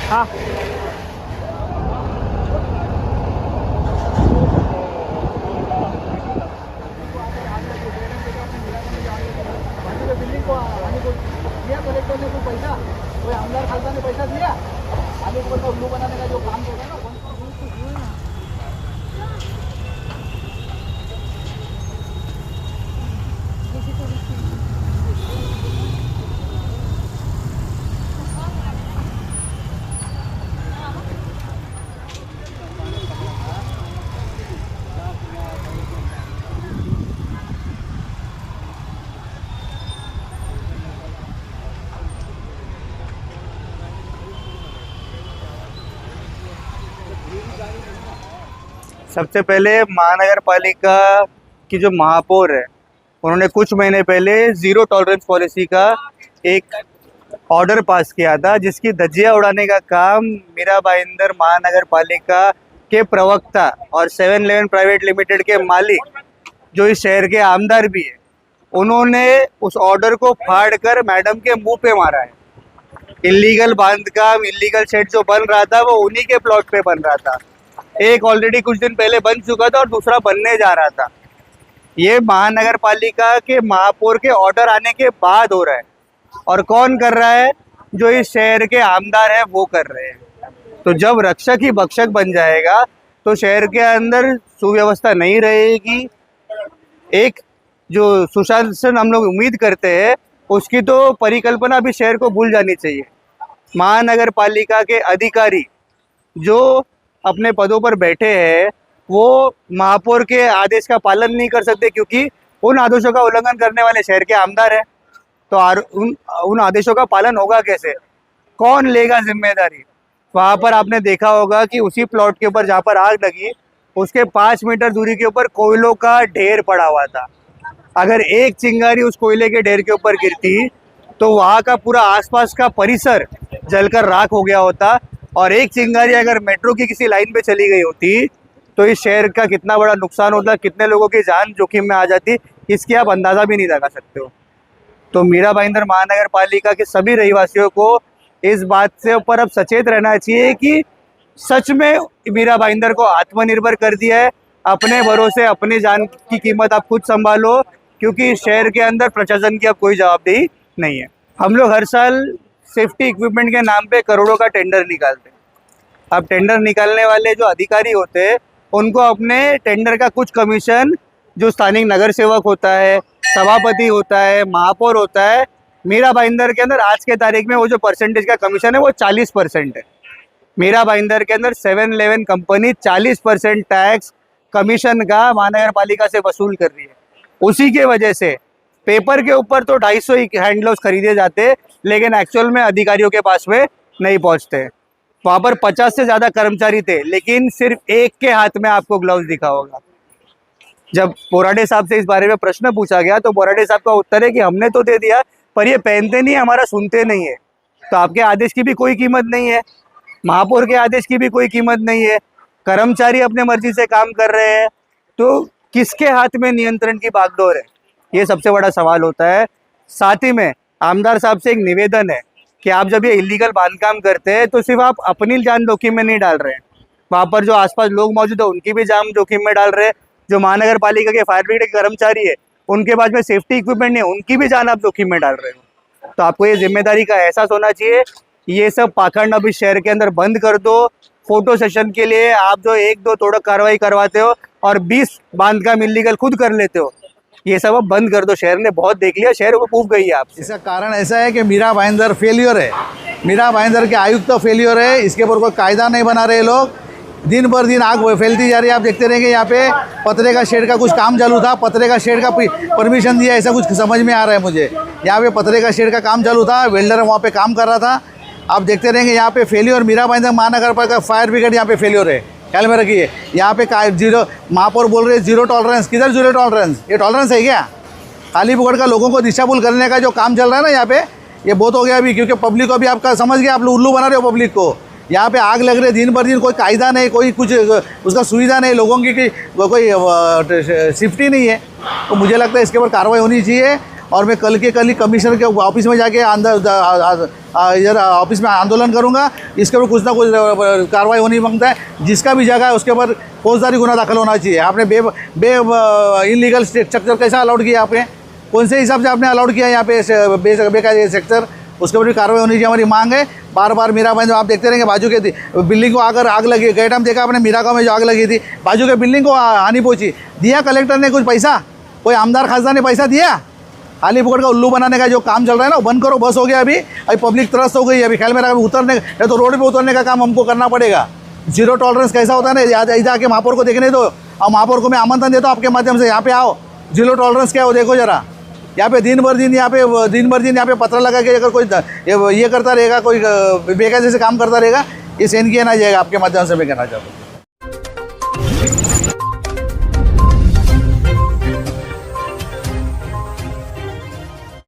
हाँ बिल्डिंग को आणि को दिया कलेक्टर ने कोई पैसा, कोई आमदार खासदार ने पैसा दिया आगे को बोलता उल्लू बनाने का जो काम कर रहा है ना सबसे पहले महानगर पालिका की जो महापौर है उन्होंने कुछ महीने पहले ज़ीरो टॉलरेंस पॉलिसी का एक ऑर्डर पास किया था, जिसकी धज्जियां उड़ाने का काम मीरा भाईंदर महानगर पालिका के प्रवक्ता और 7-Eleven प्राइवेट लिमिटेड के मालिक जो इस शहर के आमदार भी है, उन्होंने उस ऑर्डर को फाड़ कर मैडम के मुंह पे मारा है। इलीगल बांधकाम, इलीगल शेड जो बन रहा था वो उन्हीं के प्लॉट पे बन रहा था। एक ऑलरेडी कुछ दिन पहले बन चुका था और दूसरा बनने जा रहा था। ये महानगर पालिका के महापौर के ऑर्डर आने के बाद हो रहा है। और कौन कर रहा है? जो इस शहर के आमदार है वो कर रहे हैं। तो जब रक्षक ही भक्षक बन जाएगा तो शहर के अंदर सुव्यवस्था नहीं रहेगी। एक जो सुशासन हम लोग उम्मीद करते हैं उसकी तो परिकल्पना भी शहर को भूल जानी चाहिए। महानगर पालिका के अधिकारी जो अपने पदों पर बैठे हैं वो महापौर के आदेश का पालन नहीं कर सकते, क्योंकि उन आदेशों का उल्लंघन करने वाले शहर के आमदार हैं। तो उन आदेशों का पालन होगा कैसे? कौन लेगा जिम्मेदारी? वहाँ पर आपने देखा होगा कि उसी प्लॉट के ऊपर जहाँ पर आग लगी उसके 5 मीटर दूरी के ऊपर कोयलों का ढेर पड़ा हुआ था। अगर एक चिंगारी उस कोयले के ढेर के ऊपर गिरती तो वहाँ का पूरा आसपास का परिसर जलकर राख हो गया होता। और एक चिंगारी अगर मेट्रो की किसी लाइन पे चली गई होती तो इस शहर का कितना बड़ा नुकसान होता, कितने लोगों की जान जोखिम में आ जाती, इसकी आप अंदाज़ा भी नहीं लगा सकते हो। तो मीरा भाईंदर महानगर पालिका के सभी रहवासियों को इस बात से ऊपर अब सचेत रहना चाहिए कि सच में मीरा भाईंदर को आत्मनिर्भर कर दिया है। अपने भरोसे अपनी जान की कीमत आप खुद संभालो, क्योंकि शहर के अंदर प्रशासन की अब कोई जवाबदेही नहीं है। हम लोग हर साल सेफ्टी इक्विपमेंट के नाम पे करोड़ों का टेंडर निकालते हैं। अब टेंडर निकालने वाले जो अधिकारी होते हैं उनको अपने टेंडर का कुछ कमीशन जो स्थानिक नगर सेवक होता है, सभापति होता है, महापौर होता है, मीरा भाईंदर के अंदर आज के तारीख में वो जो परसेंटेज का कमीशन है वो 40% है। मीरा भाईंदर के अंदर 7-Eleven कंपनी 40% टैक्स कमीशन का महानगर पालिका से वसूल कर रही है। उसी के वजह से पेपर के ऊपर तो 250 ही हैंड ग्लव्स खरीदे जाते, लेकिन एक्चुअल में अधिकारियों के पास में नहीं पहुंचते। वहाँ पर 50 से ज़्यादा कर्मचारी थे, लेकिन सिर्फ एक के हाथ में आपको ग्लव्स दिखा होगा। जब बोराडे साहब से इस बारे में प्रश्न पूछा गया तो बोराडे साहब का उत्तर है कि हमने तो दे दिया पर ये पहनते नहीं, हमारा सुनते नहीं है। तो आपके आदेश की भी कोई कीमत नहीं है, महापौर के आदेश की भी कोई कीमत नहीं है, कर्मचारी अपने मर्जी से काम कर रहे हैं, तो किसके हाथ में नियंत्रण की बागडोर है? ये सबसे बड़ा सवाल होता है। साथ ही में आमदार साहब से एक निवेदन है कि आप जब ये इलीगल बांधकाम करते हैं तो सिर्फ आप अपनी जान जोखिम में नहीं डाल रहे हैं, वहाँ पर जो आसपास लोग मौजूद है उनकी भी जान जोखिम में डाल रहे हैं। जो महानगर पालिका के फायर ब्रिगेड के कर्मचारी है उनके पास में सेफ्टी इक्विपमेंट नहीं है, उनकी भी जान आप जोखिम में डाल रहे हो। तो आपको ये जिम्मेदारी का एहसास होना चाहिए। ये सब पाखंड अभी शहर के अंदर बंद कर दो। फोटो सेशन के लिए आप जो 1-2 तोड़क कार्रवाई करवाते हो और 20 बांधकाम इलीगल खुद कर लेते हो, ये सब अब बंद कर दो। शहर ने बहुत देख लिया, शहर वो ऊब गई है आपसे। इसका कारण ऐसा है कि मीरा भाईंदर फेलियर है, मीरा भाईंदर के आयुक्त फेलियर है। इसके ऊपर कोई कायदा नहीं बना रहे लोग। दिन भर दिन आग फैलती जा रही है। आप देखते रहेंगे यहाँ पे पतरे का शेड का कुछ काम चालू था, पतरे का शेड का परमिशन दिया ऐसा कुछ समझ में आ रहा है मुझे। यहाँ पे पतरे का शेड का काम चालू था, वेल्डर वहाँ पे काम कर रहा था। आप देखते रहेंगे यहाँ पे फेलियर, मीरा भाईंदर महानगर पालिका फायर ब्रिगेड यहाँ पे फेलियर है। ख्याल में रखिए, यहाँ पे जीरो, महापौर बोल रहे हैं जीरो टॉलरेंस। किधर जीरो टॉलरेंस? ये टॉलरेंस है क्या? खाली पुकड़ का लोगों को दिशाभूल करने का जो काम चल रहा है ना यहाँ पे, ये बहुत हो गया अभी। क्योंकि पब्लिक को अभी आपका समझ गया, आप लोग उल्लू बना रहे हो पब्लिक को। यहाँ पे आग लग रही है दिन भर दिन, कोई कायदा नहीं, कोई कुछ उसका सुविधा नहीं, लोगों की कोई सेफ्टी नहीं है। तो मुझे लगता है इसके ऊपर कार्रवाई होनी चाहिए। और मैं कल ही कमिश्नर के ऑफिस में जाके अंदर इधर ऑफिस में आंदोलन करूंगा। इसके ऊपर कुछ ना कुछ कार्रवाई होनी मांगता है। जिसका भी जगह है उसके ऊपर फौजदारी गुना दाखिल होना चाहिए। आपने इनलीगल स्ट्रक्चर कैसा अलाउड किया? आपने कौन से हिसाब से आपने अलाउड किया यहाँ पे बेकायदे सेक्टर? उसके ऊपर भी कार्रवाई होनी चाहिए, हमारी मांग है। बार बार मीरा भाईंदर आप देखते रहेंगे, बाजू के बिल्डिंग को अगर आग लगी, गए टाइम देखा आपने मीरा गाँव में जो आग लगी थी, बाजू के बिल्डिंग को हानि पहुंची। दिया कलेक्टर ने कुछ पैसा? कोई आमदार खासदार ने पैसा दिया? खाली पुकड़ का उल्लू बनाने का जो काम चल रहा है ना, बंद करो, बस हो गया। अभी पब्लिक त्रस्त हो गई है। अभी ख्याल में रखा, उतरने तो रोड पे उतरने का काम हमको करना पड़ेगा। जीरो टॉलरेंस कैसा होता है ना, इधर आके महापौर को देखने दो, और महापौर को मैं आमंत्रण देता हूँ आपके माध्यम से, यहाँ पे आओ। जीरो टॉलरेंस क्या हो देखो जरा। यहाँ पे दिन भर दिन यहाँ पे पत्र लगा के अगर कोई ये करता रहेगा, कोई बेकायदे से काम करता रहेगा, ये सहन किया ना जाएगा। आपके माध्यम से मैं कहना चाहता हूँ।